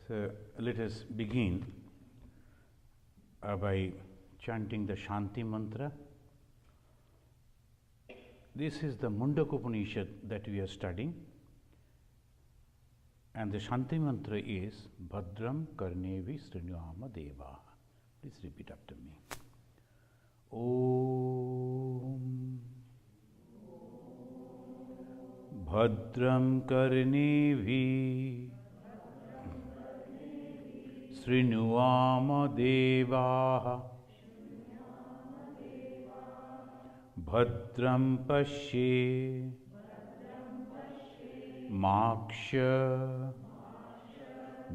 So let us begin by chanting the Shanti mantra. This is the Mundaka Upanishad that we are studying, and the Shanti mantra is Bhadram Karnevi Srinyama Deva. Please repeat after me. Om Bhadram Karnevi Srinyama Deva Bhadram Pashe Maksha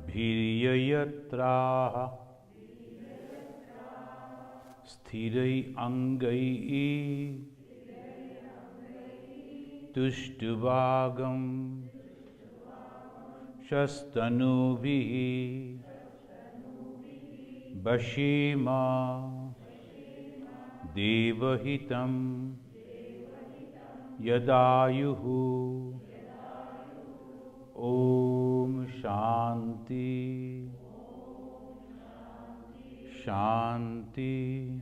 Bhiryayatra Sthirai Angai Tushtuvagam Shastanubhi Bashima Devahitam Yadayuhu Om Shanti Shanti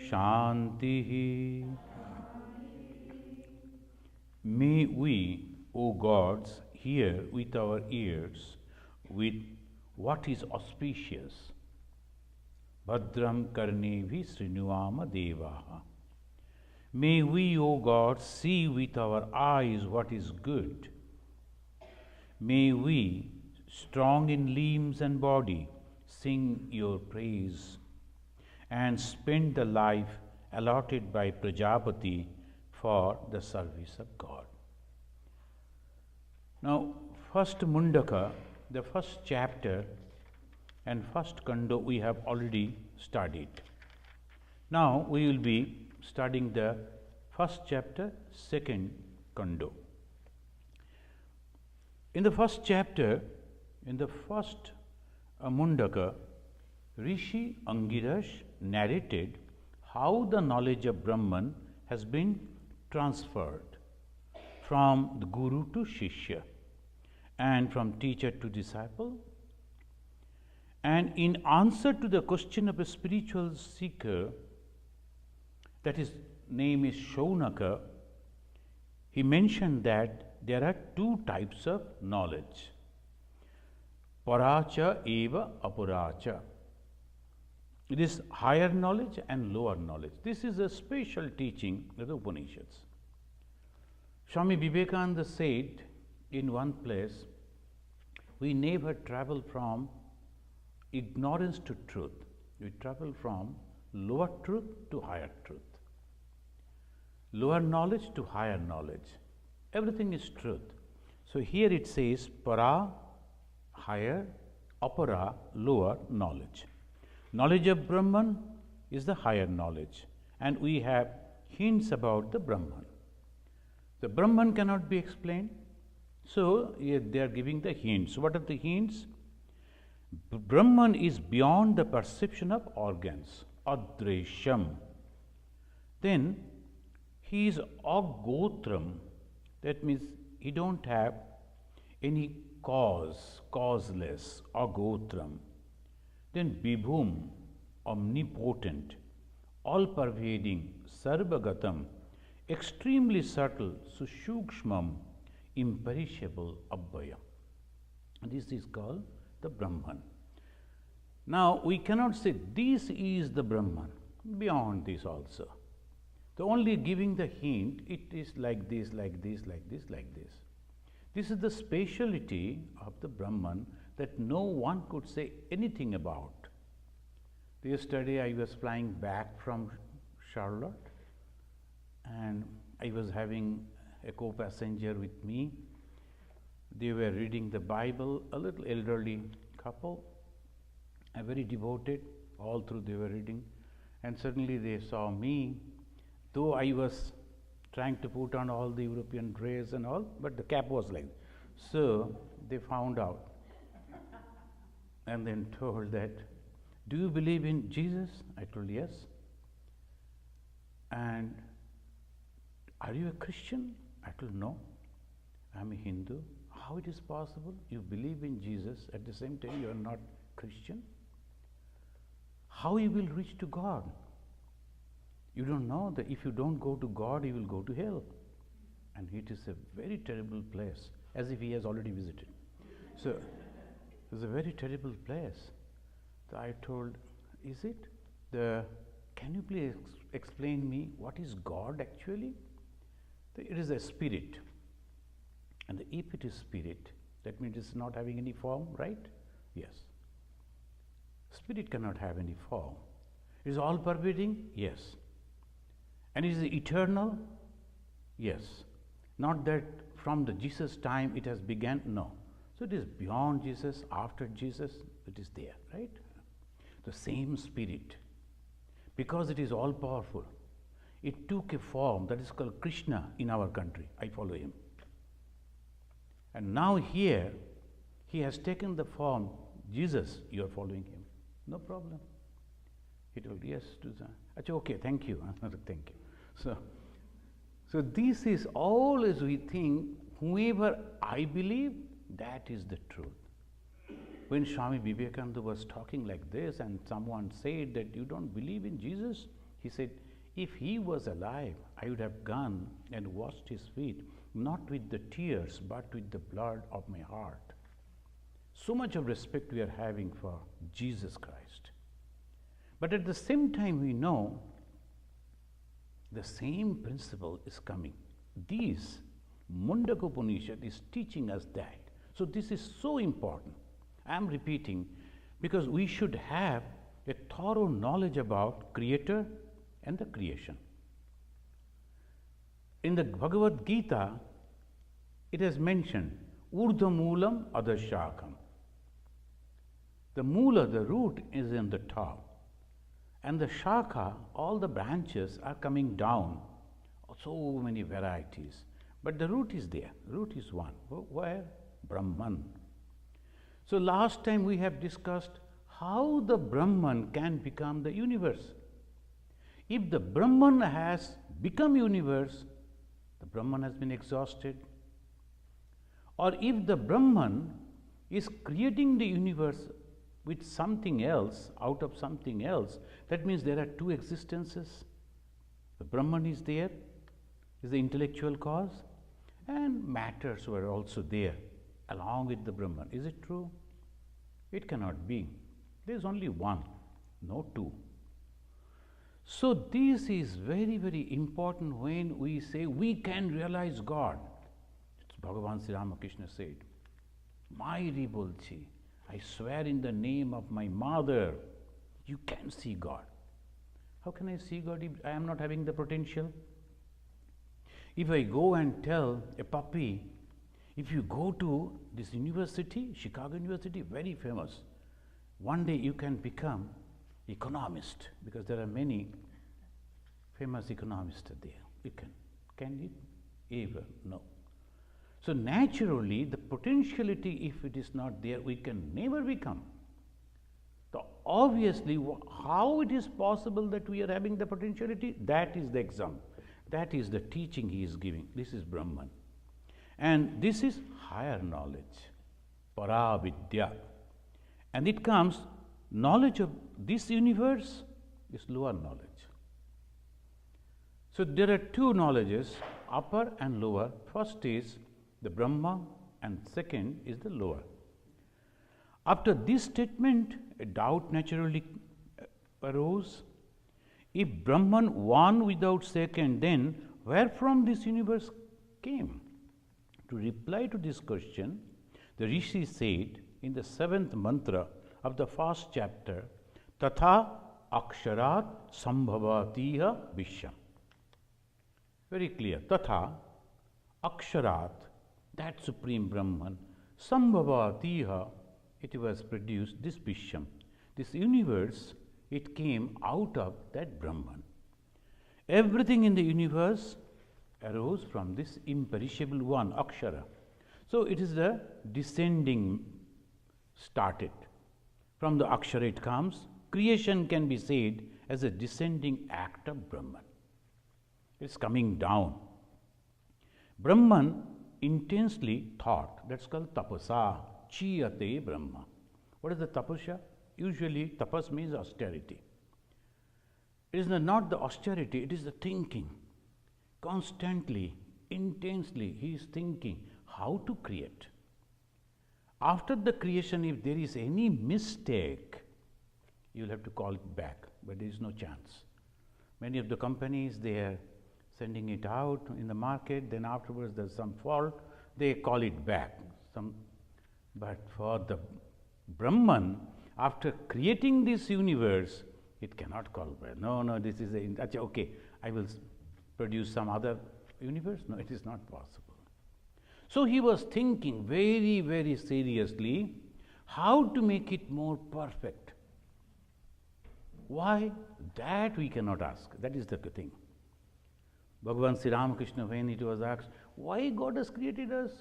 Shanti. May we, O gods, hear with our ears with what is auspicious. Bhadram Karnevi Srinyama Devaha. May we, O God, see with our eyes what is good. May we, strong in limbs and body, sing your praise and spend the life allotted by Prajapati for the service of God. Now, first Mundaka, the first chapter and first Kando we have already studied. Now, we will be studying the first chapter, second Kando. In the first chapter, in the first Mundaka, Rishi Angiras narrated how the knowledge of Brahman has been transferred from the Guru to Shishya and from teacher to disciple. And in answer to the question of a spiritual seeker, that his name is Shaunaka, he mentioned that there are two types of knowledge. Paracha eva aparacha. It is higher knowledge and lower knowledge. This is a special teaching of the Upanishads. Swami Vivekananda said in one place, we never travel from ignorance to truth. We travel from lower truth to higher truth. Lower knowledge to higher knowledge. Everything is truth. So here it says para, higher, apara, lower knowledge. Knowledge of Brahman is the higher knowledge, and we have hints about the Brahman. The Brahman cannot be explained, so they are giving the hints. What are the hints? Brahman is beyond the perception of organs, adresham. Then he is agotram, that means he don't have any cause, causeless, agotram. Then Vibhum, omnipotent, all-pervading, sarvagatam, extremely subtle, sushukshmam, imperishable, abhaya. This is called the Brahman. Now, we cannot say this is the Brahman, beyond this also. The only giving the hint, it is like this, like this, like this, like this. This is the speciality of the Brahman that no one could say anything about. Yesterday I was flying back from Charlotte, and I was having a co-passenger with me. They were reading the Bible, a little elderly couple, a very devoted, all through they were reading, and suddenly they saw me, though I was trying to put on all the European dress and all, but the cap was like, so they found out and then told that, do you believe in Jesus? I told yes. And are you a Christian? I told no, I am a Hindu. How it is possible? You believe in Jesus, at the same time you are not Christian? How you will reach to God? You don't know that if you don't go to God, you will go to hell. And it is a very terrible place, as if he has already visited. So, it's a very terrible place. So I told, is it? Can you please explain me what is God actually? It is a spirit. And if it is spirit, that means it's not having any form, right? Yes. Spirit cannot have any form. It is all pervading? Yes. And is it eternal? Yes. Not that from the Jesus time it has begun, no. So it is beyond Jesus, after Jesus, it is there, right? The same spirit. Because it is all powerful, it took a form that is called Krishna in our country. I follow him. And now here, he has taken the form, Jesus, you are following him. No problem. He told, yes, to that. Okay, thank you. Thank you. So this is all as we think, whoever I believe, that is the truth. When Swami Vivekananda was talking like this and someone said that you don't believe in Jesus, he said, if he was alive, I would have gone and washed his feet, not with the tears, but with the blood of my heart. So much of respect we are having for Jesus Christ. But at the same time, we know the same principle is coming. This Mundaka Upanishad is teaching us that. So this is so important. I am repeating because we should have a thorough knowledge about Creator and the creation. In the Bhagavad Gita, it has mentioned Urdhva Moolam Adashakam. The Moola, the root, is in the top. And the Shaka, all the branches are coming down. So many varieties. But the root is there. Root is one. Where? Brahman. So last time we have discussed how the Brahman can become the universe. If the Brahman has become universe, the Brahman has been exhausted. Or if the Brahman is creating the universe with something else, out of something else, that means there are two existences. The Brahman is there, is the intellectual cause, and matters were also there along with the Brahman. Is it true? It cannot be. There is only one, no two. So this is very, very important when we say we can realize God. It's Bhagavan Sri Ramakrishna said, Mairi bolchi, I swear in the name of my mother, you can see God. How can I see God if I am not having the potential? If I go and tell a puppy, if you go to this university, Chicago University, very famous, one day you can become economist, because there are many famous economists there. You can you ever? No. So naturally, the potentiality, if it is not there, we can never become. So obviously, how it is possible that we are having the potentiality? That is the exam. That is the teaching he is giving. This is Brahman. And this is higher knowledge, Paravidya. And it comes, knowledge of this universe is lower knowledge. So there are two knowledges, upper and lower. First is the Brahma and second is the lower. After this statement, a doubt naturally arose. If Brahman one without second, then where from this universe came? To reply to this question, the Rishi said in the 7th mantra of the first chapter, Tatha Aksharat Sambhavatiha Visham. Very clear. Tatha Aksharat, that Supreme Brahman, Sambhavatiha, it was produced, this Visham. This universe, it came out of that Brahman. Everything in the universe arose from this imperishable one, Akshara. So it is the descending started. From the Akshara it comes. Creation can be said as a descending act of Brahman. It is coming down. Brahman intensely thought. That's called tapasa, chiyate Brahma. What is the tapasya? Usually tapas means austerity. It is not the austerity, it is the thinking. Constantly, intensely, he is thinking how to create. After the creation, if there is any mistake, you will have to call it back, but there is no chance. Many of the companies, they are sending it out in the market, then afterwards there is some fault, they call it back. But for the Brahman, after creating this universe, it cannot call back. No, this is okay, I will produce some other universe. No, it is not possible. So he was thinking very, very seriously how to make it more perfect. Why? That we cannot ask. That is the thing. Bhagavan Sri Ramakrishna, when it was asked, why God has created us?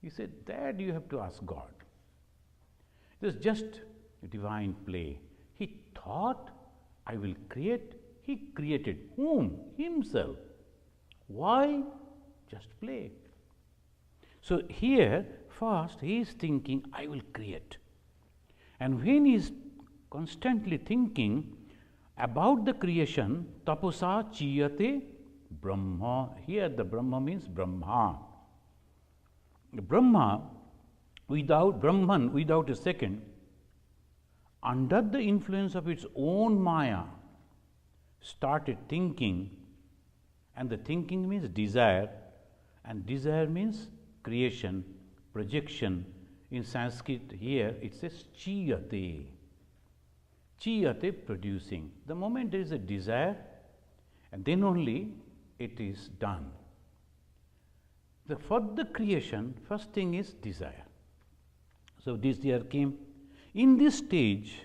He said, that you have to ask God. It was just a divine play. He thought, I will create. He created whom? Himself. Why? Just play. So here, first he is thinking, I will create. And when he is constantly thinking about the creation, tapasa chiyate Brahma. Here the Brahma means Brahma. Brahma, Brahman, without a second, under the influence of its own Maya, started thinking, and the thinking means desire, and desire means creation, projection. In Sanskrit here it says chiyate. Chiyate, producing. The moment there is a desire, and then only it is done. For the creation, first thing is desire. So this year came. In this stage,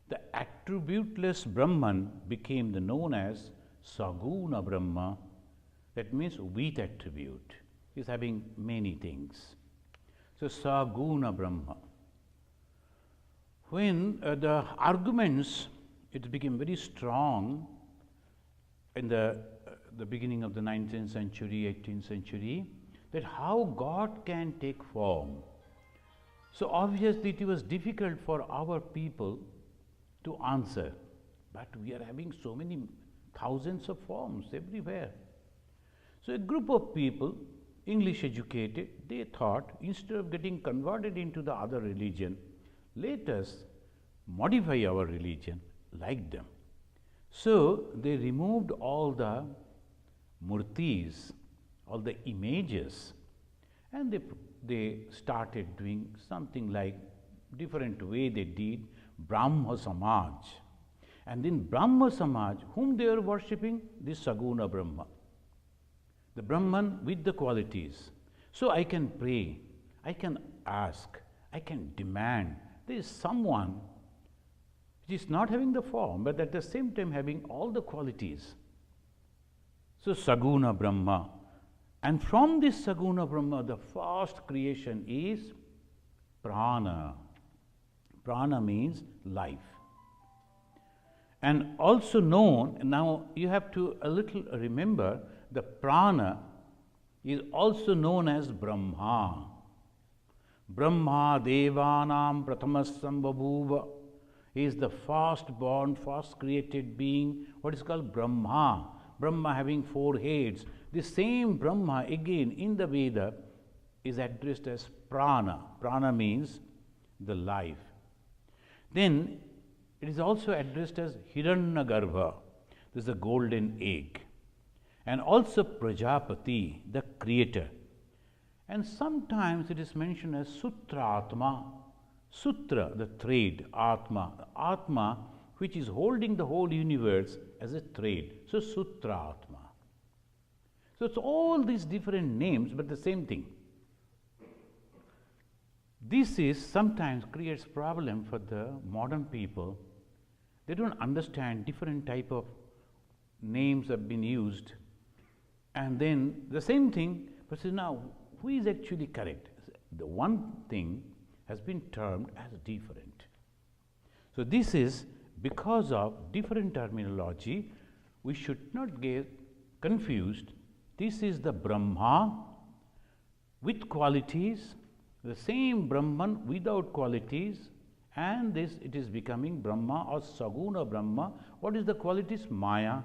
the attributeless Brahman became known as Saguna Brahma. That means with attribute. He is having many things. So Saguna Brahma. When the arguments, it became very strong in the beginning of the 19th century, 18th century, that how God can take form. So obviously it was difficult for our people to answer, but we are having so many thousands of forms everywhere. So a group of people, English educated, they thought instead of getting converted into the other religion, let us modify our religion like them. So they removed all the murtis, all the images, and they started doing something like different way they did Brahma Samaj. And in Brahma Samaj, whom they were worshipping? This Saguna Brahma. The Brahman with the qualities. So I can pray, I can ask, I can demand. There is someone which is not having the form, but at the same time having all the qualities. So Saguna Brahma. And from this Saguna Brahma, the first creation is prana. Prana means life. And also known, now you have to a little remember, the prana is also known as Brahma. Brahma Devanam Pratamas Sambhabhuva. He is the first born, first created being, what is called Brahma. Brahma having 4 heads. The same Brahma again in the Veda is addressed as prana. Prana means the life. Then it is also addressed as Hiranyagarbha. This is the golden egg. And also Prajapati, the creator. And sometimes it is mentioned as Sutratma. Sutra, the thread, Atma. Atma, which is holding the whole universe as a thread. So Sutratma. So it's all these different names, but the same thing. This is sometimes creates problem for the modern people. They don't understand different type of names have been used. And then the same thing, but so now who is actually correct? The one thing has been termed as different. So this is because of different terminology, we should not get confused. This is the Brahma with qualities, the same Brahman without qualities, and this it is becoming Brahma or Saguna Brahma. What is the qualities? Maya.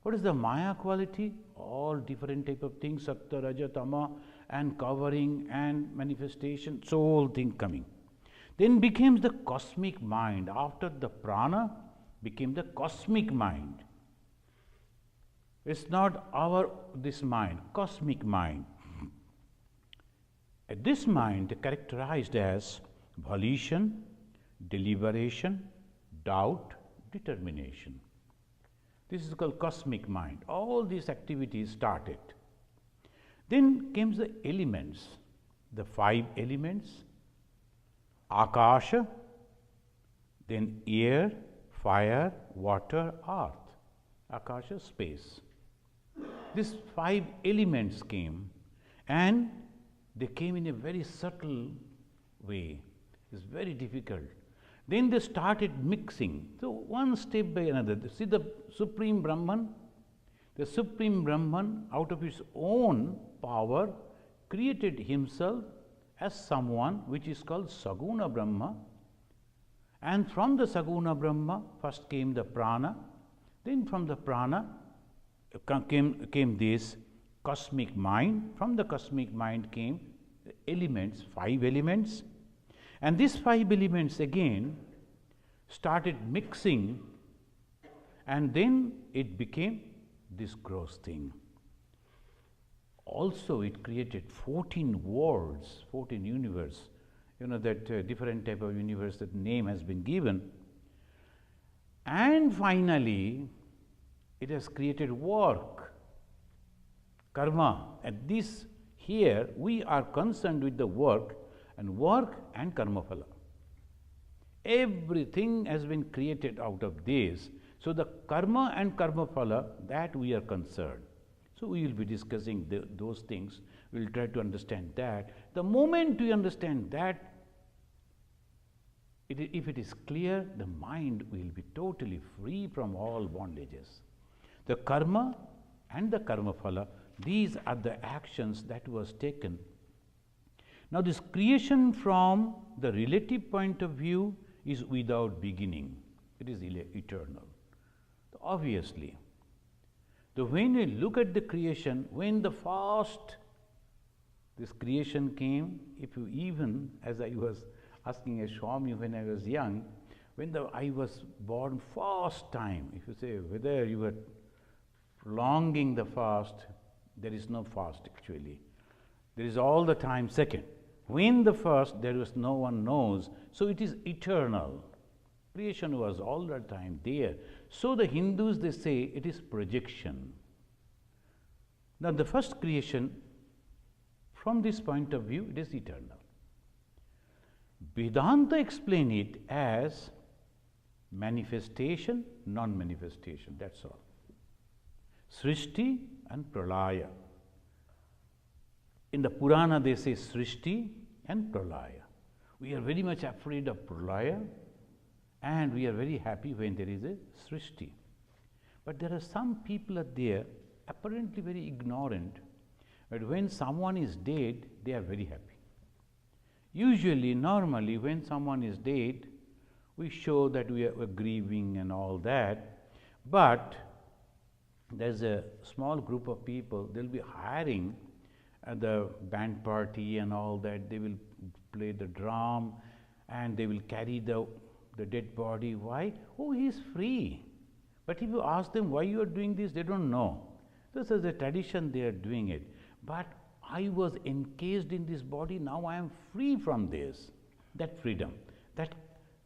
What is the Maya quality? All different type of things, Sattva, Raja, Tama, and covering and manifestation, so all thing coming. Then becomes the cosmic mind. After the prana became the cosmic mind. It's not this mind, cosmic mind. This mind characterized as volition, deliberation, doubt, determination. This is called cosmic mind. All these activities started. Then came the elements, the 5 elements, Akasha, then air, fire, water, earth. Akasha, space. These 5 elements came, and they came in a very subtle way. It's very difficult. Then they started mixing. So one step by another. See the Supreme Brahman? The Supreme Brahman, out of his own power, created himself as someone which is called Saguna Brahma. And from the Saguna Brahma, first came the prana. Then from the prana came this cosmic mind. From the cosmic mind came the elements, 5 elements. And these 5 elements again started mixing, and then it became this gross thing. Also, it created 14 worlds, 14 universe. You know that different type of universe, that name has been given. And finally, it has created work, karma. And this here we are concerned with the work and karma phala. Everything has been created out of this. So the karma and karma phala, that we are concerned. So we will be discussing those things. We will try to understand that. The moment we understand that, if it is clear, the mind will be totally free from all bondages. The karma and the karma phala, these are the actions that was taken. Now this creation from the relative point of view is without beginning. It is eternal. Obviously, when you look at the creation, when the first this creation came, if you even, as I was asking a Swami when I was young, when I was born first time, if you say whether you were prolonging the fast, there is no fast actually. There is all the time second. When the first, there was no one knows, so it is eternal. Creation was all the time there. So the Hindus, they say it is projection. Now the first creation, from this point of view, it is eternal. Vedanta explain it as manifestation, non-manifestation, that's all. Srishti and Pralaya. In the Purana, they say Srishti and Pralaya. We are very much afraid of Pralaya, and we are very happy when there is a Srishti. But there are some people out there, apparently very ignorant, but when someone is dead, they are very happy. Usually, normally, when someone is dead, we show that we are grieving and all that, but there's a small group of people, they'll be hiring the band party and all that, they will play the drum and they will carry the dead body. Why? Oh, he is free. But if you ask them why you are doing this, they don't know. This is a tradition, they are doing it. But I was encased in this body, now I am free from this. That freedom, that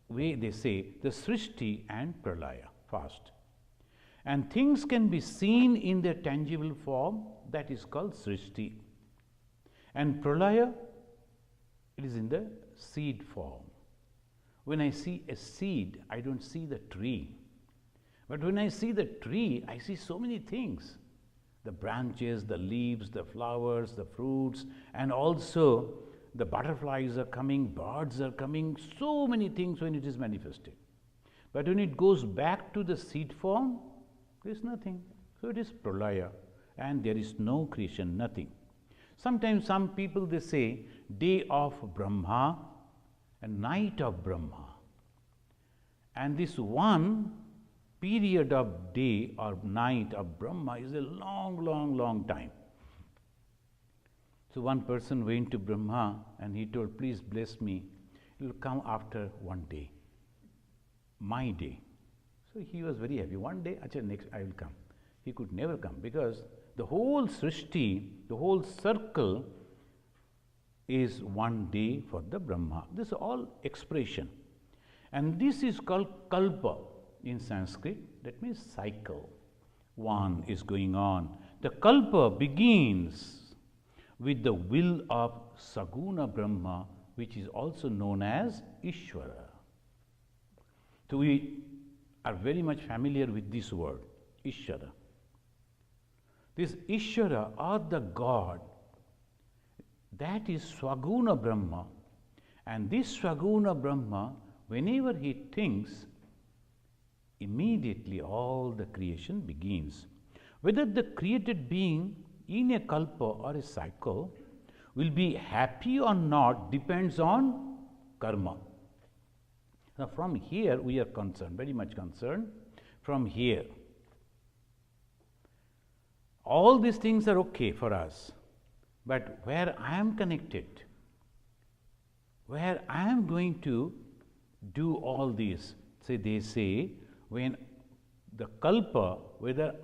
way they say the Srishti and Pralaya fast. And things can be seen in their tangible form, that is called Srishti. And Pralaya, it is in the seed form. When I see a seed, I don't see the tree. But when I see the tree, I see so many things. The branches, the leaves, the flowers, the fruits, and also the butterflies are coming, birds are coming, so many things when it is manifested. But when it goes back to the seed form, there is nothing. So it is Pralaya, and there is no creation, nothing. Sometimes some people they say day of Brahma and night of Brahma. And this one period of day or night of Brahma is a long, long, long time. So one person went to Brahma and he told, please bless me. It will come after one day, my day. So he was very happy. One day, acha, next I will come. He could never come because the whole Srishti, the whole circle is one day for the Brahma. This is all expression. And this is called kalpa in Sanskrit. That means cycle. One is going on. The kalpa begins with the will of Saguna Brahma, which is also known as Ishvara. So we are very much familiar with this word, Ishvara. This Ishvara or the God, that is Swaguna Brahma. And this Swaguna Brahma, whenever he thinks, immediately all the creation begins. Whether the created being in a kalpa or a cycle will be happy or not depends on karma. Now from here we are concerned, very much concerned, from here. All these things are okay for us, but where I am connected, where I am going to do all this, they say, when the kalpa, whether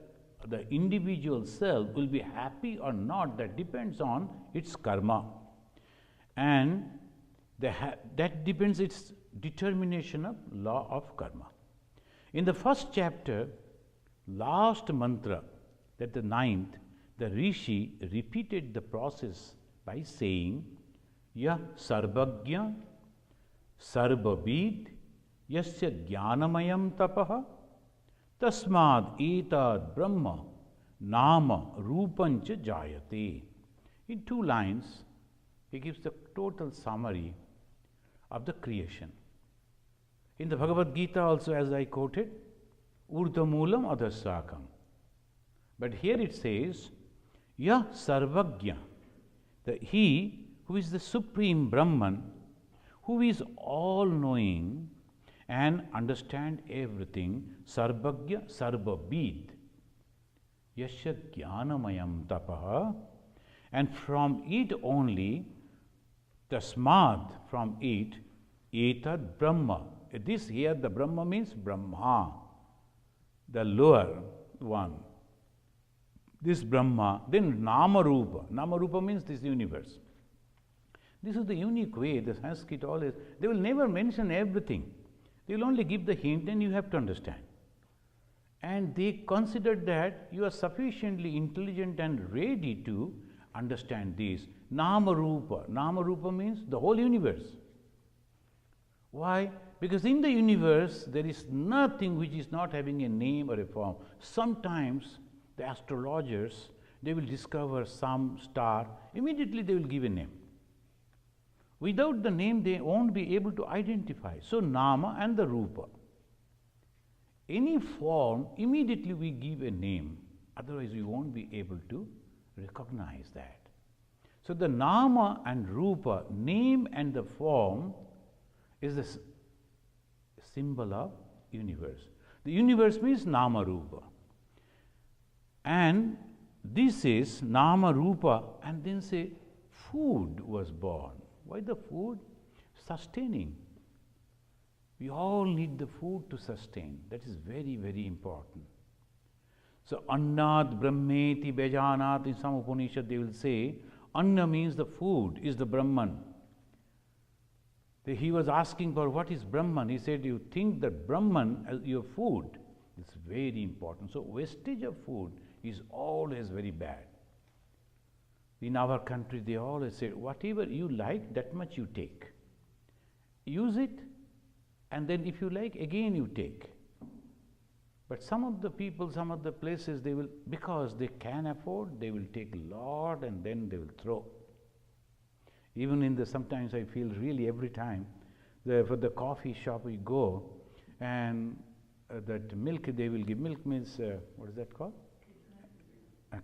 the individual self will be happy or not, that depends on its karma. And that depends its determination of law of karma. In the first chapter, last mantra, that the ninth, the Rishi repeated the process by saying, Yah sarvagya sarvavid yasya jnanamayam tapaha tasmad etad brahma nama rupancha jayate. In 2 lines, he gives the total summary of the creation. In the Bhagavad Gita also, as I quoted, urdhamulam adhasakam. But here it says, Yah sarvagya, that he who is the supreme Brahman, who is all-knowing and understand everything, sarvagya sarvavid, yasya jnanamayam tapaha, and from it only, tasmad, from it, etad Brahma. This here, the Brahma means Brahma, the lower one. This Brahma, then Namarupa. Namarupa means this universe. This is the unique way the Sanskrit always, they will never mention everything. They will only give the hint and you have to understand. And they consider that you are sufficiently intelligent and ready to understand this. Namarupa. Namarupa means the whole universe. Why? Because in the universe there is nothing which is not having a name or a form. Sometimes the astrologers, they will discover some star, immediately they will give a name. Without the name, they won't be able to identify. So, Nama and the Rupa. Any form, immediately we give a name, otherwise we won't be able to recognize that. So, the Nama and Rupa, name and the form, is the symbol of universe. The universe means Nama Rupa. And this is Nama Rupa, and then say food was born. Why the food? Sustaining. We all need the food to sustain. That is very, very important. So, Annat Brahmeti Bejanat, in some Upanishad they will say, Anna means the food, is the Brahman. He was asking for what is Brahman. He said, you think that Brahman as your food. It's very important. So, wastage of food is always very bad. In our country, they always say, whatever you like, that much you take. Use it, and then if you like, again you take. But some of the people, some of the places, they will, because they can afford, they will take a lot and then they will throw. Even in the, sometimes I feel really every time, for the coffee shop we go, and that milk they will give. Milk means, what is that called?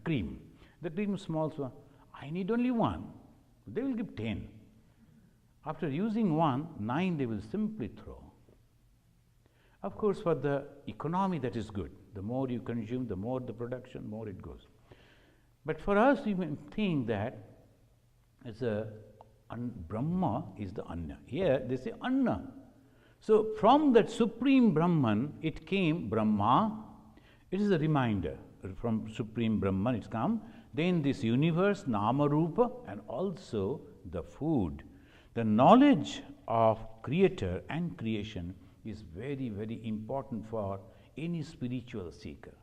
Cream. The cream is small, so I need only one. They will give 10. After using one, 9 they will simply throw. Of course, for the economy that is good. The more you consume, the more the production, more it goes. But for us, you may think that Brahma is the Anna. Here they say Anna. So from that supreme Brahman, it came Brahma. It is a reminder. From supreme Brahman it's come. Then this universe, Nama Rupa, and also the food. The knowledge of Creator and creation is very, very important for any spiritual seeker.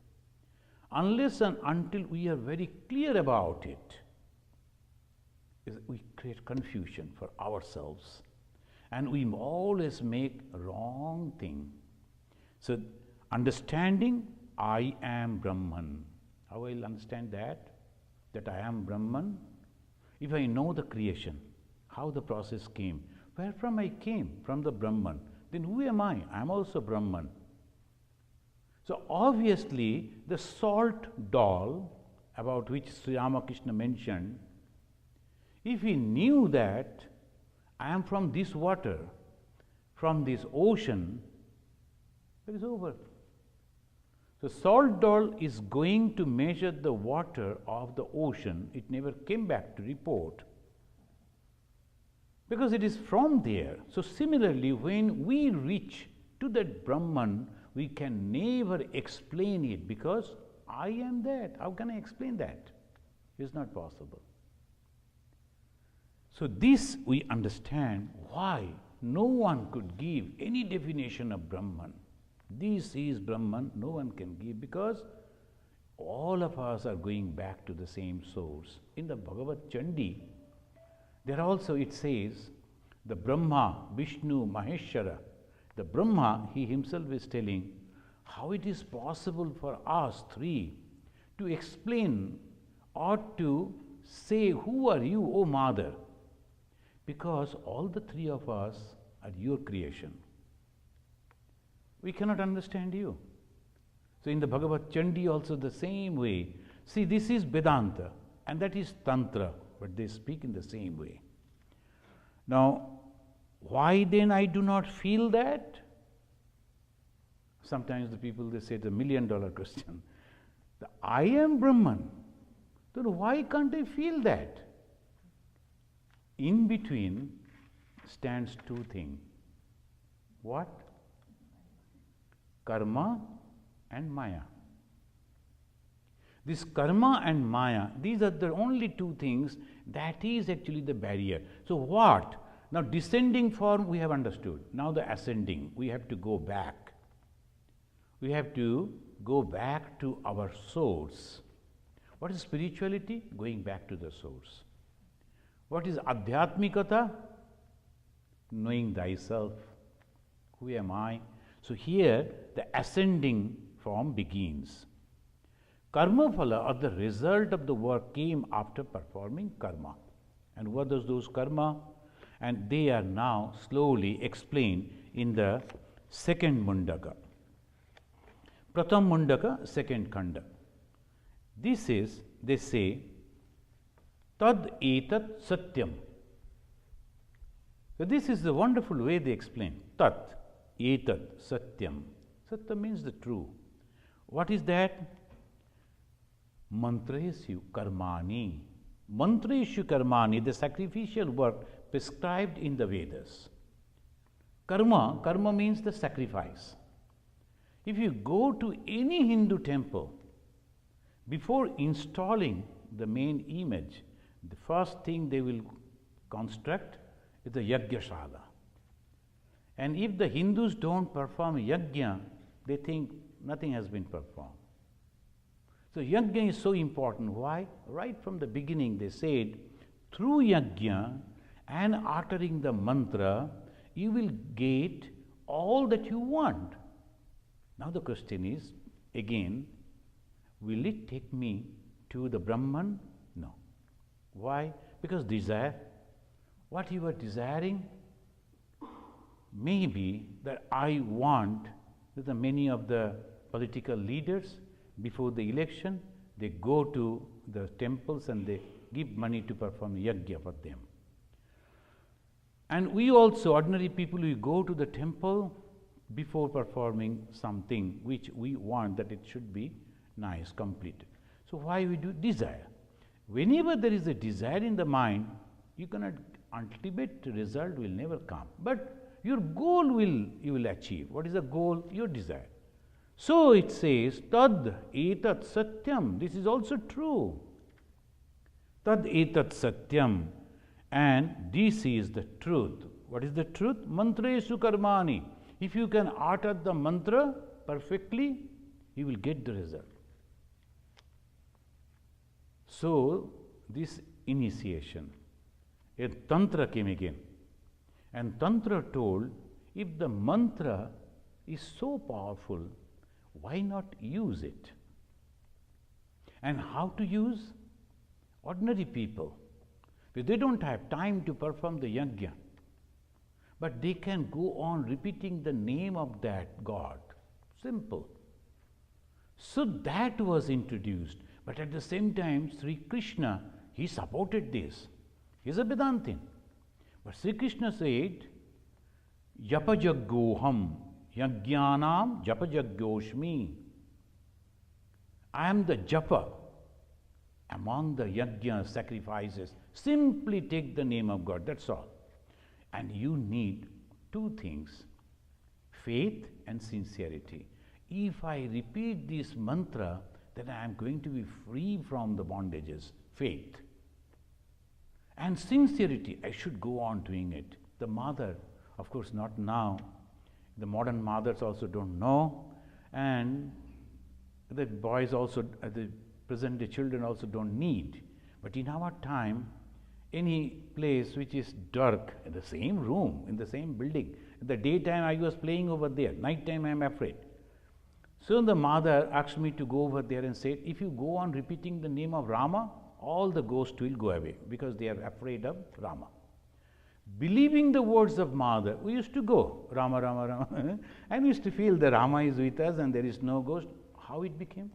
Unless and until we are very clear about it, we create confusion for ourselves. And we always make a wrong thing. So, understanding I am Brahman. How will I understand that? That I am Brahman? If I know the creation, how the process came, where from I came, from the Brahman, then who am I? I am also Brahman. So obviously, the salt doll, about which Sri Ramakrishna mentioned, if he knew that I am from this water, from this ocean, it is over. So salt doll is going to measure the water of the ocean. It never came back to report, because it is from there. So similarly, when we reach to that Brahman, we can never explain it, because I am that. How can I explain that? It's not possible. So this we understand why no one could give any definition of Brahman. This is Brahman, no one can give, because all of us are going back to the same source. In the Bhagavad Chandi, there also it says, the Brahma, Vishnu, Maheshwara, the Brahma, he himself is telling how it is possible for us three to explain or to say, who are you, O Mother? Because all the three of us are your creation. We cannot understand you. So in the Bhagavad Chandi also the same way. See, this is Vedanta and that is Tantra, but they speak in the same way. Now, why then I do not feel that? Sometimes the people, they say it's $1 million question. I am Brahman. Then why can't I feel that? In between stands two things. What? Karma and Maya. This karma and Maya, these are the only two things that is actually the barrier. So what? Now descending form we have understood. Now the ascending, we have to go back. We have to go back to our source. What is spirituality? Going back to the source. What is Adhyatmikata? Knowing thyself. Who am I? So here the ascending form begins. Karma phala, or the result of the work, came after performing karma. And what are those karma? And they are now slowly explained in the second Mundaka. Pratham Mundaka, second Khanda. This is, they say, Tad etat satyam. So this is the wonderful way they explain. Tat etat satyam. Satyam means the true. What is that? Mantreshu karmani. Mantreshu karmani, the sacrificial work prescribed in the Vedas. Karma means the sacrifice. If you go to any Hindu temple, before installing the main image, the first thing they will construct is the Yajna-shala. And if the Hindus don't perform Yajna, they think nothing has been performed. So Yajna is so important. Why? Right from the beginning they said, through Yajna and uttering the mantra, you will get all that you want. Now the question is, again, will it take me to the Brahman? No. Why? Because desire. What you are desiring, maybe that I want, that many of the political leaders, before the election, they go to the temples and they give money to perform yajna for them. And we also, ordinary people, we go to the temple before performing something which we want that it should be nice, completed. So why we do desire? Whenever there is a desire in the mind, you cannot, ultimate result will never come. But your goal you will achieve. What is the goal? Your desire. So it says, tad etat satyam. This is also true. Tad etat satyam. And this is the truth. What is the truth? Mantresu karmani. If you can utter the mantra perfectly, you will get the result. So, this initiation, a tantra came again. And tantra told, if the mantra is so powerful, why not use it? And how to use? Ordinary people. But they don't have time to perform the yajna. But they can go on repeating the name of that God. Simple. So that was introduced. But at the same time, Sri Krishna, he supported this. He is a Vedantin. But Sri Krishna said, Yapajaggoham, Yajnanam Japajaggoshmi. I am the japa among the yajna sacrifices. Simply take the name of God, that's all. And you need two things, faith and sincerity. If I repeat this mantra, then I am going to be free from the bondages. Faith. And sincerity, I should go on doing it. The mother, of course not now, the modern mothers also don't know, and the boys also, the present day children also don't need. But in our time, any place which is dark, in the same room, in the same building, in the daytime I was playing over there, night time I am afraid. So the mother asked me to go over there and said, if you go on repeating the name of Rama, all the ghosts will go away because they are afraid of Rama. Believing the words of mother, we used to go, Rama, Rama, Rama, and we used to feel the Rama is with us and there is no ghost. How it became?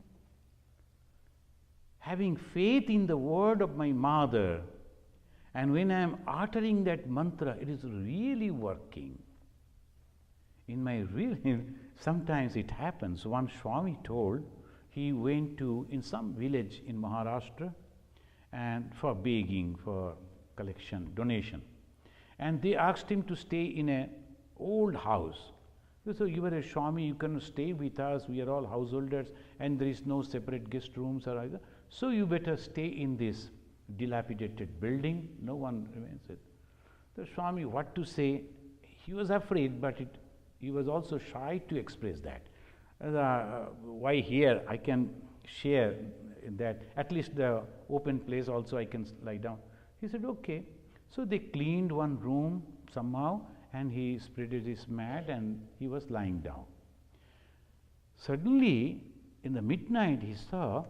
Having faith in the word of my mother, and when I am uttering that mantra, it is really working. In my sometimes it happens. One Swami told, he went to, in some village in Maharashtra, and for begging, for collection, donation. And they asked him to stay in an old house. So you are a Swami, you can stay with us, we are all householders, and there is no separate guest rooms or either. So you better stay in this dilapidated building, no one remains it. The Swami, what to say? He was afraid, but he was also shy to express that. Why here? I can share that, at least the open place also I can lie down. He said, okay. So they cleaned one room somehow, and he spread his mat and he was lying down. Suddenly, in the midnight, he saw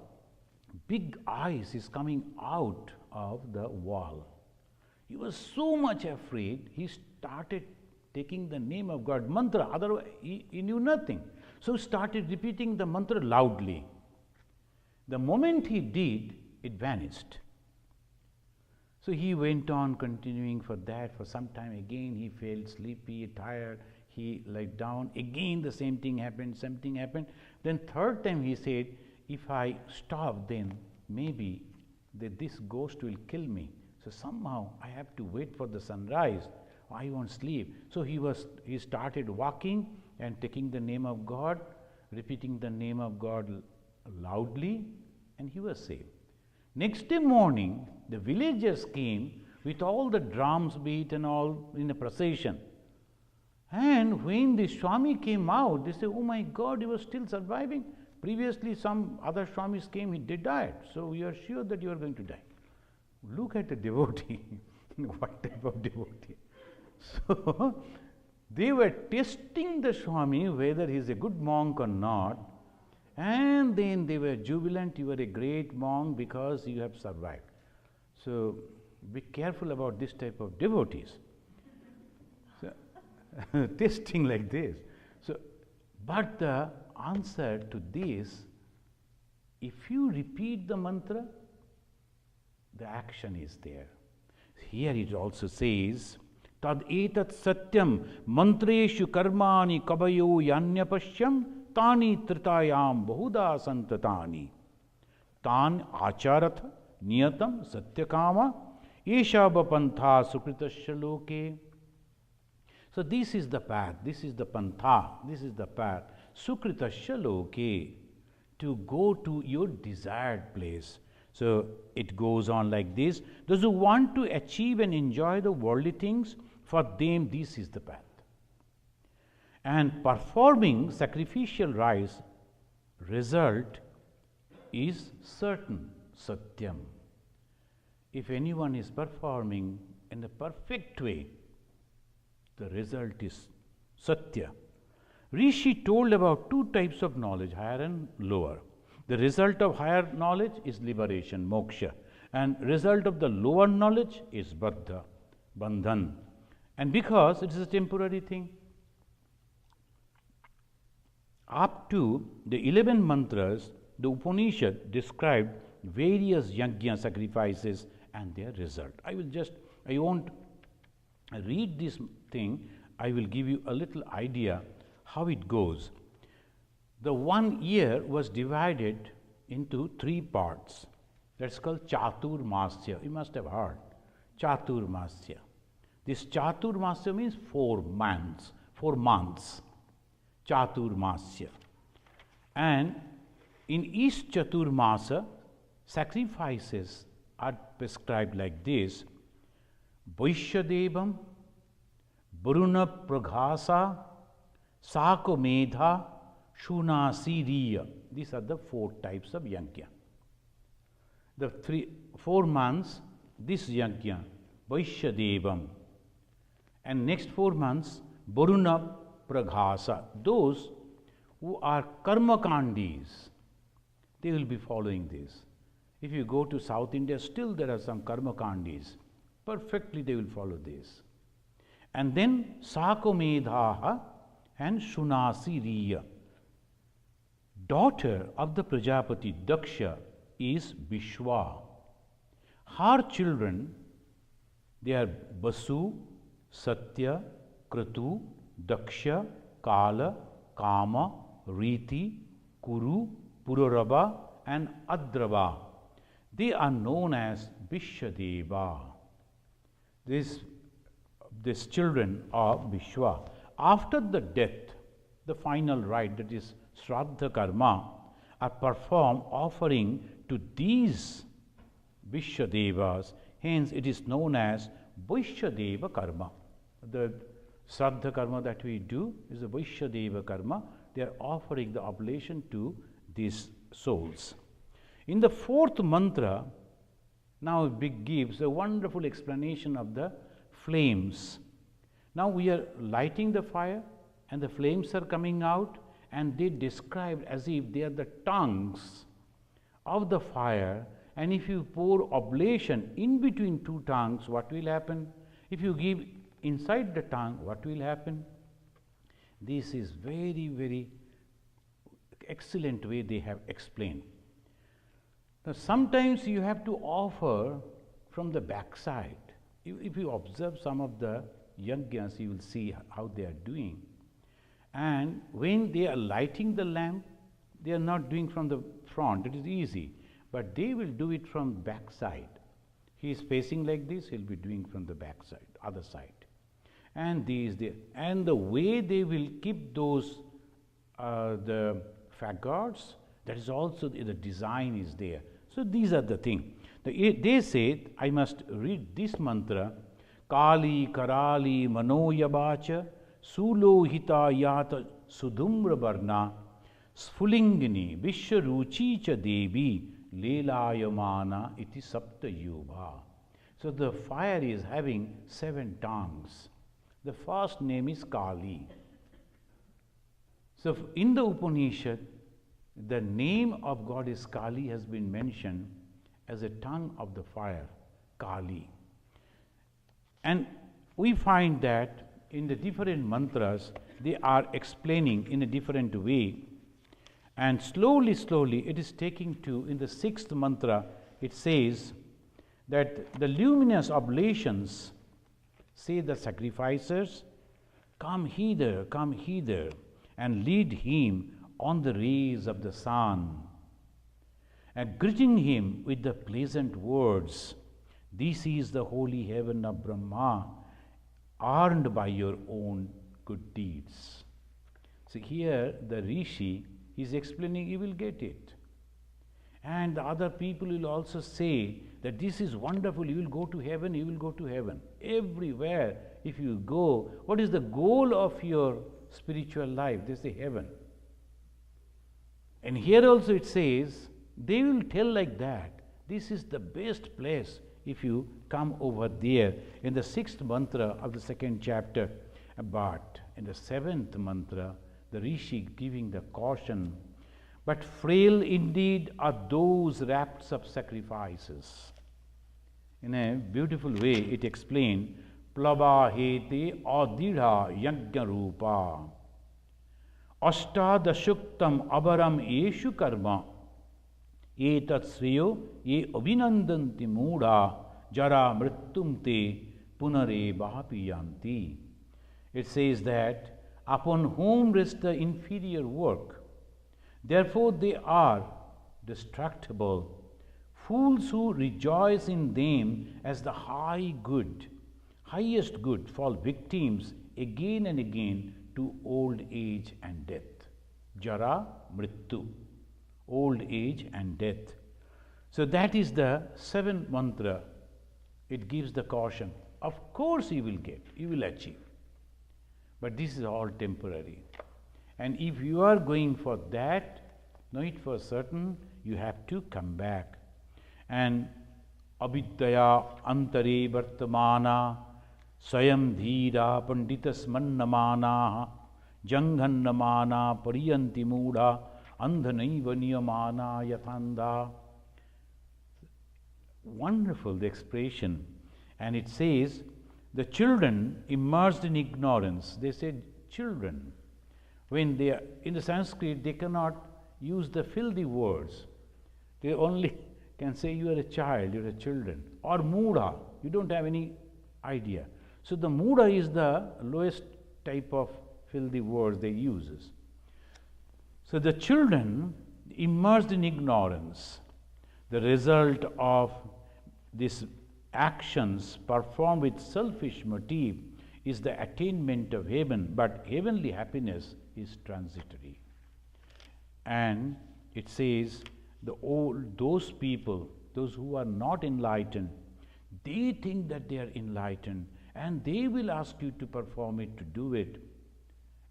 big eyes is coming out of the wall. He was so much afraid, he started taking the name of God, mantra, otherwise he knew nothing. So started repeating the mantra loudly. The moment he did, it vanished. So he went on continuing for that for some time. Again he felt sleepy, tired, he lay down. Again the same thing happened, something happened. Then third time he said, if I stop, then maybe this ghost will kill me. So somehow I have to wait for the sunrise. I won't sleep. So he started walking and taking the name of God, repeating the name of God loudly, and he was saved. Next day morning, the villagers came with all the drums beat and all in a procession. And when the Swami came out, they said, oh my God, he was still surviving. Previously, some other Swamis came, he died. So we are sure that you are going to die. Look at the devotee. What type of devotee? So they were testing the Swami whether he is a good monk or not. And then they were jubilant, you are a great monk because you have survived. So be careful about this type of devotees. So, testing like this. So, but the answer to this, if you repeat the mantra, the action is there. Here it also says, Tad etat satyam mantreshu karmani kabayo yanyapashyam tani tritayam bahuda santatani tan acharat niyatam satyakama eshava pantha sukritasya loke. So this is the path, this is the pantha, this is the path, sukritasya loke, to go to your desired place. So it goes on like this. Those who want to achieve and enjoy the worldly things, for them this is the path. And performing sacrificial rites, result is certain, satyam. If anyone is performing in a perfect way, the result is satya. Rishi told about two types of knowledge, higher and lower. The result of higher knowledge is liberation, moksha, and result of the lower knowledge is baddha, bandhan. And because it is a temporary thing, up to the 11 mantras, the Upanishad described various yajna sacrifices and their result. I won't read this thing, I will give you a little idea how it goes. The 1 year was divided into 3 parts. That's called Chaturmasya. You must have heard. Chaturmasya. This Chaturmasya means 4 months. 4 months. Chaturmasya. And in each Chaturmasa, sacrifices are prescribed like this. Vaishyadevam, Varuna Praghasa, Sakomedha, Shunasiriya. These are the 4 types of yajna. The 4 months, this yajna, Vaishyadevam. And next 4 months, Varuna Praghasa. Those who are karmakandis, they will be following this. If you go to South India, still there are some karmakandis. Perfectly they will follow this. And then Sakomedha and Shunasiriya. Daughter of the Prajapati Daksha is Vishwa. Her children, they are Basu, Satya, Kratu, Daksha, Kala, Kama, Riti, Kuru, Purarabha and Adrava. They are known as Vishyadeva. These children are Vishwa. After the death, the final rite, that is Shraddha Karma, are performed offering to these Vishyadevas. Hence, it is known as Vaishyadeva Karma. The Shraddha Karma that we do is the Vaishyadeva Karma. They are offering the oblation to these souls. In the 4th mantra, now it gives a wonderful explanation of the flames. Now we are lighting the fire and the flames are coming out, and they described as if they are the tongues of the fire, and if you pour oblation in between 2 tongues, what will happen? If you give inside the tongue, what will happen? This is very, very excellent way they have explained. Now sometimes you have to offer from the backside. If you observe some of the yajnas, you will see how they are doing. And when they are lighting the lamp, they are not doing from the front, it is easy. But they will do it from backside. He is facing like this, he will be doing from the backside, other side. And the way they will keep those the faggots, that is also the design is there. So these are the things. They say, I must read this mantra, Kali Karali Manoyabacha Sulohita Yata Sudumra Varna Sphulingini Vishwaruchi Cha Devi Lelayamana Iti Sapta Yuva. So the fire is having 7 tongues. The first name is Kali. So in the Upanishad, the name of Goddess Kali has been mentioned as a tongue of the fire, Kali. And we find that in the different mantras, they are explaining in a different way. And slowly, slowly, it is taking to, in the 6th mantra, it says, that the luminous oblations say the sacrificers, come hither, and lead him on the rays of the sun, and greeting him with the pleasant words, this is the holy heaven of Brahma, earned by your own good deeds. So here the Rishi is explaining you will get it. And the other people will also say that this is wonderful, you will go to heaven, you will go to heaven. Everywhere if you go, what is the goal of your spiritual life? They say heaven. And here also it says, they will tell like that, this is the best place if you come over there. In the 6th mantra of the 2nd chapter, but in the 7th mantra, the Rishi giving the caution, but frail indeed are those rapts of sacrifices. In a beautiful way it explained, plava hete adidha yajna rupa ashtadashuktam avaram eshu karma etat sriyo ye abhinandanti mudha jara mrittum te punare vahapiyanti. It says that upon whom rests the inferior work, therefore they are destructible. Fools who rejoice in them as the highest good, fall victims again and again to old age and death. Jara mrittu, old age and death. So that is the 7th mantra. It gives the caution. Of course you will get, you will achieve. But this is all temporary. And if you are going for that, know it for certain, you have to come back. And avidyaya antare vartamana swayam dhira panditas mannamana janghannamana pariyanti mudha andhanaiva niyamana yathanda. Wonderful the expression. And it says, the children immersed in ignorance, they said children. When they are in the Sanskrit, they cannot use the filthy words. They only can say you are a child, you are a children. Or mudha, you don't have any idea. So the mudha is the lowest type of filthy words they use. So the children immersed in ignorance, the result of these actions performed with selfish motive is the attainment of heaven, but heavenly happiness is transitory. And it says, those people, those who are not enlightened, they think that they are enlightened, and they will ask you to perform it, to do it,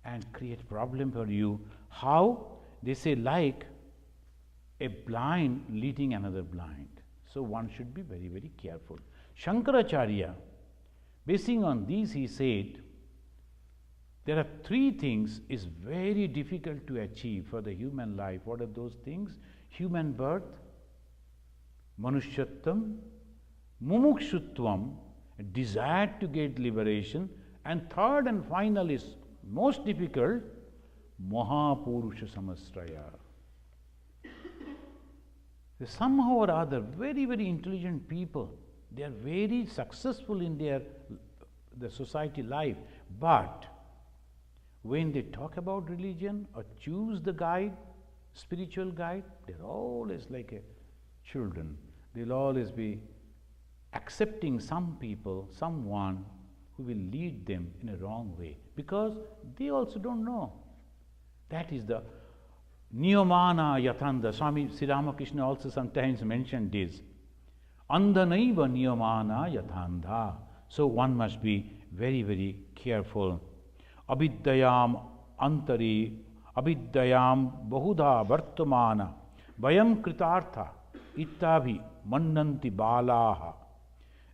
and create problem for you. How? They say like a blind leading another blind. So one should be very, very careful. Shankaracharya, basing on these, he said, there are 3 things is very difficult to achieve for the human life. What are those things? Human birth, manushyattvam, mumukshutvam, a desire to get liberation, and third and final is most difficult, mahapurusha samasraya. Somehow or other, very, very intelligent people, they are very successful in their society life, but when they talk about religion or choose the guide, spiritual guide, they're always like a children. They'll always be accepting some people, someone who will lead them in a wrong way, because they also don't know. That is the niyamana yathanda. Swami Sri Ramakrishna also sometimes mentioned this. Andhanaiva niyamana yathanda. So one must be very, very careful. Avidyayam antari, avidyayam bahudha vartamana, vayam kritartha, ittavi mannanti balaha.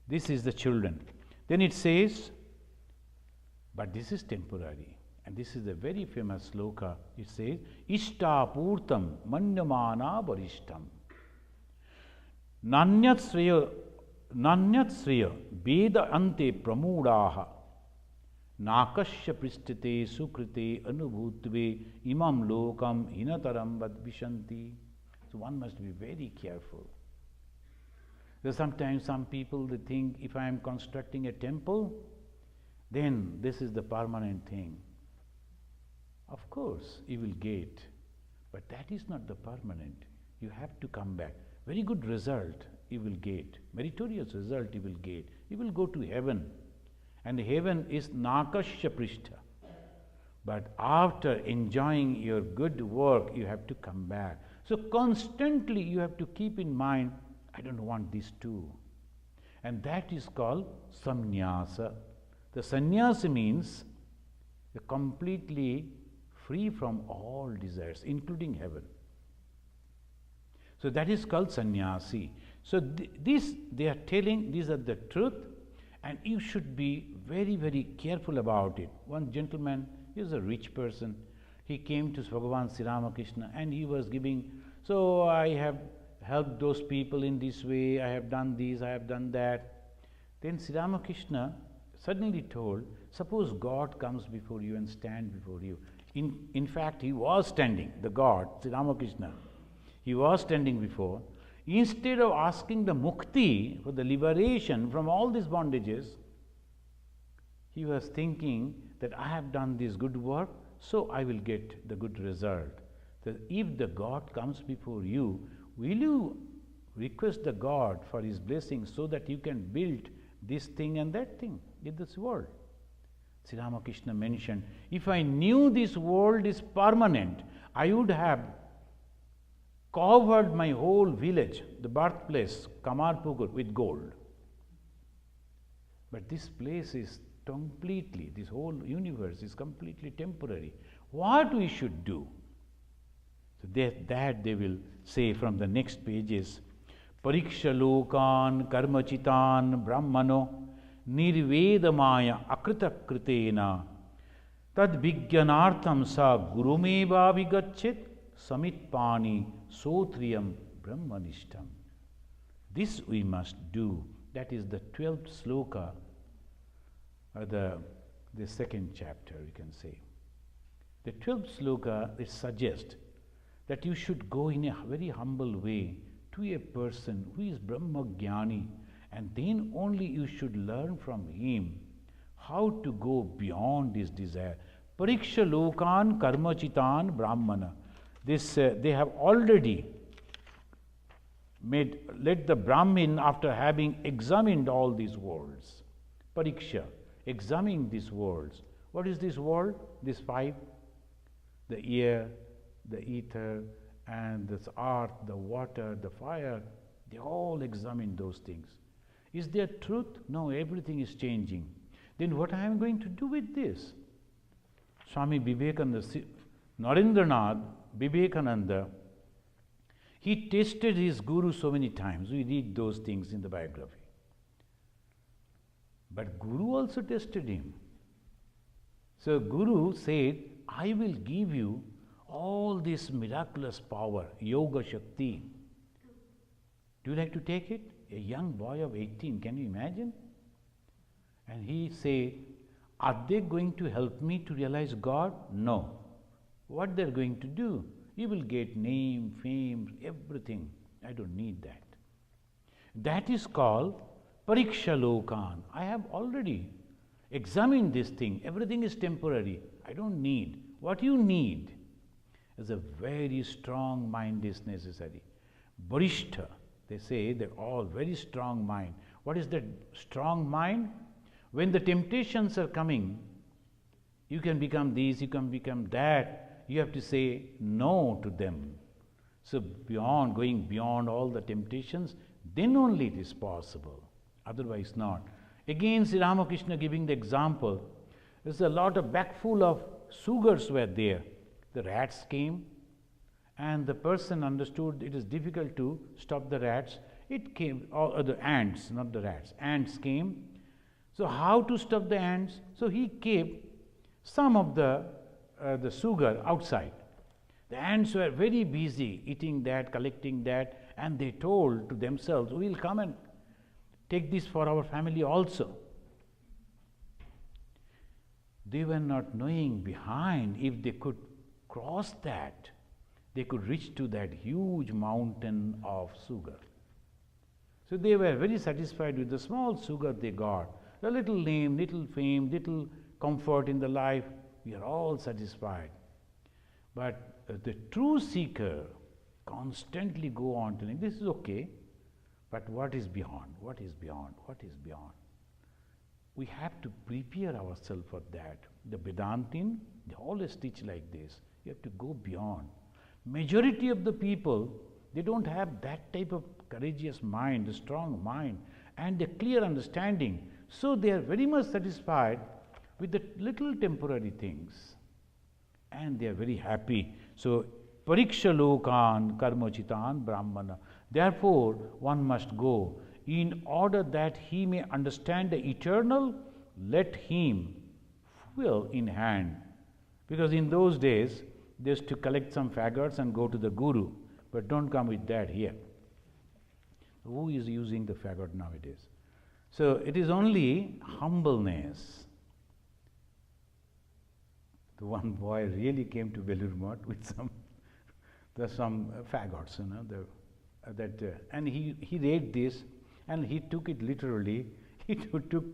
This is the children. Then it says, but this is temporary. And this is a very famous sloka. It says, Ishta purtam manyamana varishtam. Nanyat sriya veda ante pramudaha. Nakashya pristhite sukrite anubhutve imam lokam hinataram vadvishanti. So one must be very careful. So sometimes some people, they think, if I am constructing a temple, then this is the permanent thing. Of course, you will get, but that is not the permanent. You have to come back. Very good result you will get, meritorious result you will get. You will go to heaven, and heaven is Nakasya Prishta. But after enjoying your good work, you have to come back. So constantly you have to keep in mind, I don't want this too. And that is called sannyasa. The sannyasa means you're completely free from all desires, including heaven. So that is called sannyasi. So this, they are telling, these are the truth, and you should be very, very careful about it. One gentleman, he was a rich person. He came to Bhagavan Sri Ramakrishna and he was giving, so I have helped those people in this way, I have done this, I have done that. Then Sri Ramakrishna suddenly told, suppose God comes before you and stand before you. In fact, he was standing, the God, Sri Ramakrishna. He was standing before. Instead of asking the mukti, for the liberation from all these bondages, he was thinking that I have done this good work, so I will get the good result. So if the God comes before you, will you request the God for his blessing so that you can build this thing and that thing in this world? Sri Ramakrishna mentioned, if I knew this world is permanent, I would have covered my whole village, the birthplace, Kamarpukur, with gold. But this place is completely, this whole universe is completely temporary. What we should do? So that they will say from the next pages, Pariksha lokan karmachitan brahmano nirvedamaya akrita kritena tad vigyanartham sa gurumeva vigacchit samitpani sotriyam brahmanishtam. This we must do. That is the 12th sloka, the second chapter, we can say. The 12th sloka, it suggests that you should go in a very humble way to a person who is Brahma Jnani, and then only you should learn from him how to go beyond this desire. Pariksha lokan karmachitan brahmana. This they have already let the Brahmin, after having examined all these worlds, Pariksha, examining these worlds. What is this world? These five? The air, the ether, and this earth, the water, the fire, they all examine those things. Is there truth? No, everything is changing. Then what I am going to do with this? Swami Vivekananda, Narendranath Vivekananda, he tested his guru so many times. We read those things in the biography. But Guru also tested him. So Guru said, I will give you all this miraculous power, Yoga Shakti. Do you like to take it? A young boy of 18, can you imagine? And he said, are they going to help me to realize God? No. What they're going to do? You will get name, fame, everything. I don't need that. That is called Pariksha Lokan. I have already examined this thing. Everything is temporary. I don't need. What you need is a very strong mind is necessary. Barishta, they say they're all very strong mind. What is that strong mind? When the temptations are coming, you can become this, you can become that. You have to say no to them. So going beyond all the temptations, then only it is possible. Otherwise not. Again, Sri Ramakrishna giving the example, there's a lot of bag full of sugars were there. The rats came, and the person understood it is difficult to stop the rats. It came, or the ants, not the rats. Ants came. So how to stop the ants? So he kept some of the sugar outside. The ants were very busy eating that, collecting that, and they told to themselves, we will come and take this for our family also. They were not knowing behind, if they could cross that, they could reach to that huge mountain of sugar. So they were very satisfied with the small sugar they got, the little name, little fame, little comfort in the life. We are all satisfied. But the true seeker constantly go on telling, this is okay, but what is beyond? What is beyond? What is beyond? We have to prepare ourselves for that. The Vedantin, they always teach like this. You have to go beyond. Majority of the people, they don't have that type of courageous mind, a strong mind, and a clear understanding. So they are very much satisfied with the little temporary things. And they are very happy. So, pariksha lokan karmachitan brahmana. Therefore, one must go. In order that he may understand the eternal, let him fuel in hand. Because in those days, they used to collect some faggots and go to the guru. But don't come with that here. Who is using the faggot nowadays? So, it is only humbleness. The one boy really came to Belur Math with some faggots, and he read this and he took it literally. He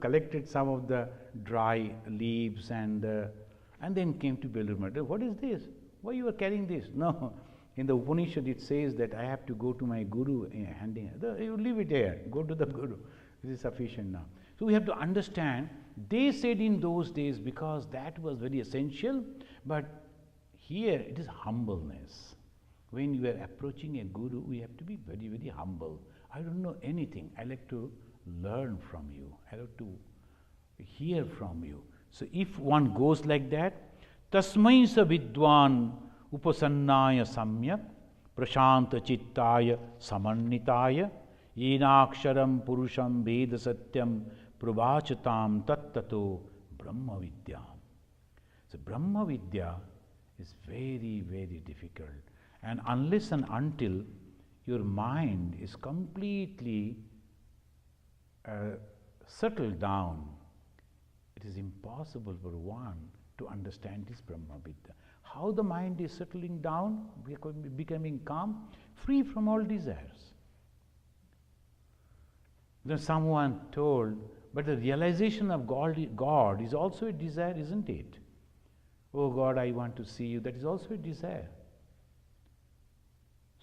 collected some of the dry leaves and then came to Belur Math. What is this? Why you are carrying this? No, in the Upanishad it says that I have to go to my guru, handing. You leave it here. Go to the guru. This is sufficient now. So we have to understand, they said in those days because that was very essential, but here it is humbleness. When you are approaching a guru, we have to be very, very humble. I don't know anything. I like to learn from you. I like to hear from you. So if one goes like that, tasmai sa vidwan upasannaya samyak prashanta chittaya samannitaya yenaksharam purusham veda satyam pravachatam tattato brahma vidya. So Brahma Vidya is very, very difficult. And unless and until your mind is completely settled down, it is impossible for one to understand this Brahma Vidya. How the mind is settling down, becoming calm, free from all desires. Then someone told, but the realization of God is also a desire, isn't it? Oh God, I want to see you. That is also a desire.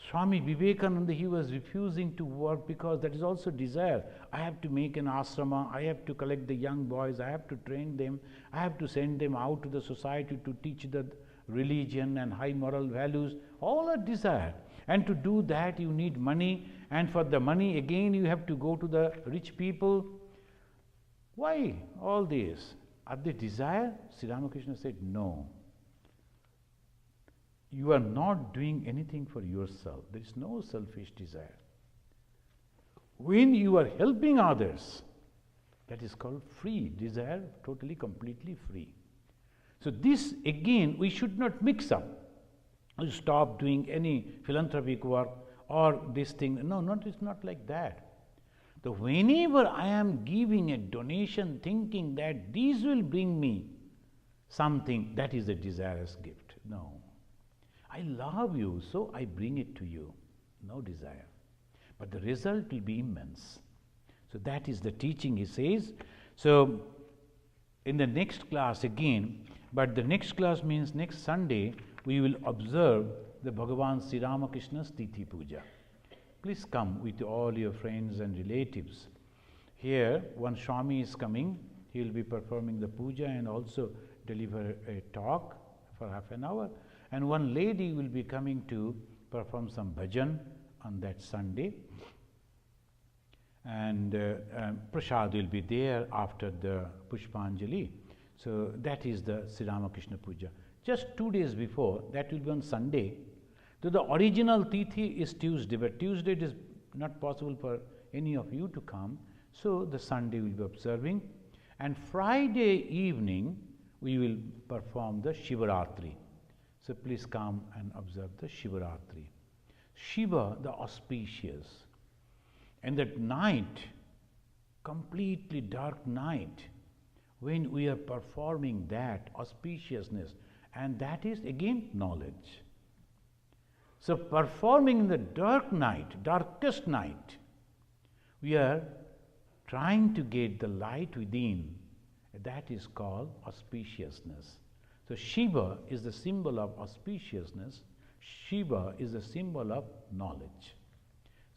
Swami Vivekananda, he was refusing to work because that is also desire. I have to make an asrama, I have to collect the young boys, I have to train them, I have to send them out to the society to teach the religion and high moral values. All are desire. And to do that you need money, and for the money again you have to go to the rich people. Why all this? Are they desire? Sri Ramakrishna said, no. You are not doing anything for yourself. There is no selfish desire. When you are helping others, that is called free desire, totally, completely free. So this again we should not mix up. You stop doing any philanthropic work or this thing. No, it's not like that. So whenever I am giving a donation thinking that these will bring me something, that is a desirous gift. No. I love you, so I bring it to you. No desire. But the result will be immense. So that is the teaching, he says. So in the next class again, but the next class means next Sunday, we will observe the Bhagavan Sri Ramakrishna's Tithi Puja. Please come with all your friends and relatives. Here, one Swami is coming. He will be performing the puja and also deliver a talk for half an hour. And one lady will be coming to perform some bhajan on that Sunday. And Prasad will be there after the Pushpanjali. So that is the Sri Ramakrishna Puja. Just 2 days before, that will be on Sunday. So the original Tithi is Tuesday, but Tuesday it is not possible for any of you to come. So the Sunday we will be observing. And Friday evening, we will perform the Shivaratri. So please come and observe the Shivaratri. Shiva, the auspicious. And that night, completely dark night, when we are performing that auspiciousness, and that is again knowledge. So performing in the dark night, darkest night, we are trying to get the light within. That is called auspiciousness. So Shiva is the symbol of auspiciousness. Shiva is the symbol of knowledge.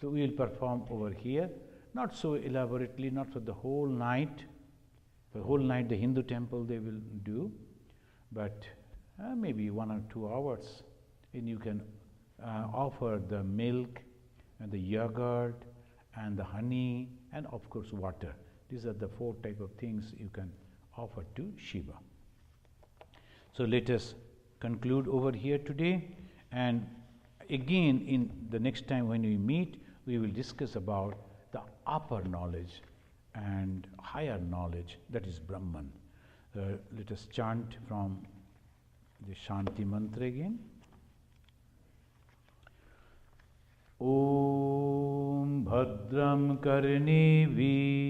So we will perform over here, not so elaborately, not for the whole night. For the whole night the Hindu temple they will do, but maybe 1 or 2 hours, and you can offer the milk and the yogurt and the honey and of course water. These are the 4 type of things you can offer to Shiva. So let us conclude over here today, and again in the next time when we meet, we will discuss about the upper knowledge and higher knowledge, that is Brahman. Let us chant from the Shanti mantra again. Om Bhadram Karnevi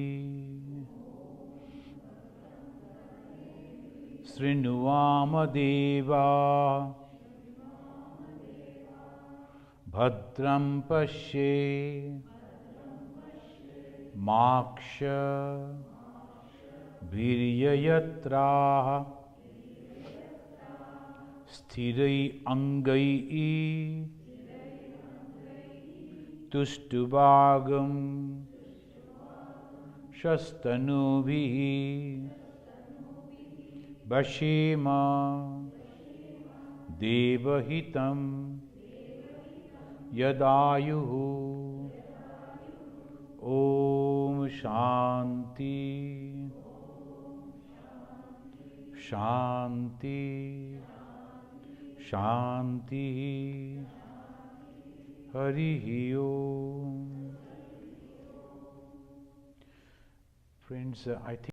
Srinuvama Deva Bhadram Pashe Maksha Viryayatra Sthirai Angai Tushtubhagam Shastanubhi Bashema Devahitam Yadayuhu. Om Shanti Shanti Shanti Harihi Om. Friends, I think